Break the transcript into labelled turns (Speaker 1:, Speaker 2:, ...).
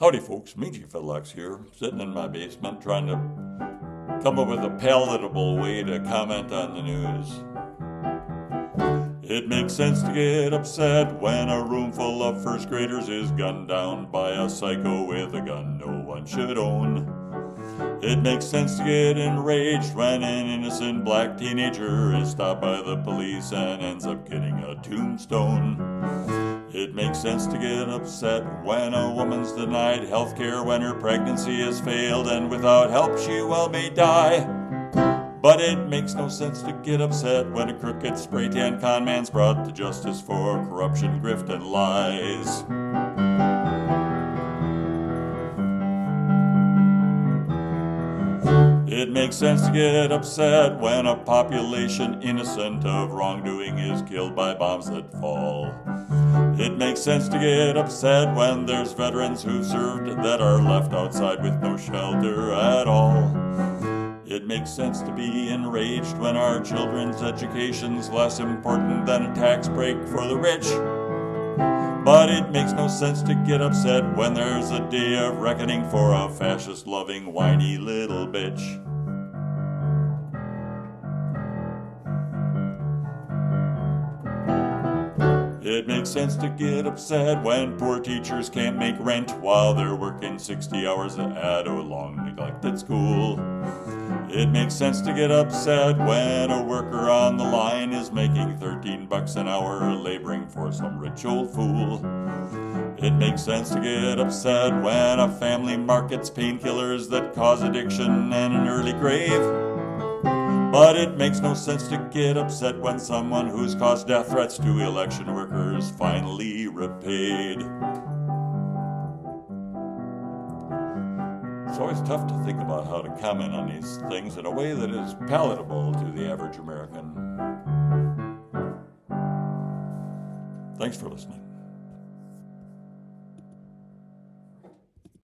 Speaker 1: Howdy folks, Mangy here, sitting in my basement trying to come up with a palatable way to comment on the news. It makes sense to get upset when a room full of first graders is gunned down by a psycho with a gun no one should own. It makes sense to get enraged when an innocent black teenager is stopped by the police and ends up getting a tombstone. It makes sense to get upset when a woman's denied health care when her pregnancy has failed and without help she well may die. But it makes no sense to get upset when a crooked spray-tan conman's brought to justice for corruption, grift, and lies. It makes sense to get upset when a population innocent of wrongdoing is killed by bombs that fall. It makes sense to get upset when there's veterans who've served that are left outside with no shelter at all. It makes sense to be enraged when our children's education's less important than a tax break for the rich. But it makes no sense to get upset when there's a day of reckoning for a fascist-loving, whiny little bitch. It makes sense to get upset when poor teachers can't make rent while they're working 60 hours at a long neglected school. It makes sense to get upset when a worker on the line is making $13 an hour laboring for some rich old fool. It makes sense to get upset when a family markets painkillers that cause addiction and an early grave. But it makes no sense to get upset when someone who's caused death threats to election workers finally repaid. It's always tough to think about how to comment on these things in a way that is palatable to the average American. Thanks for listening.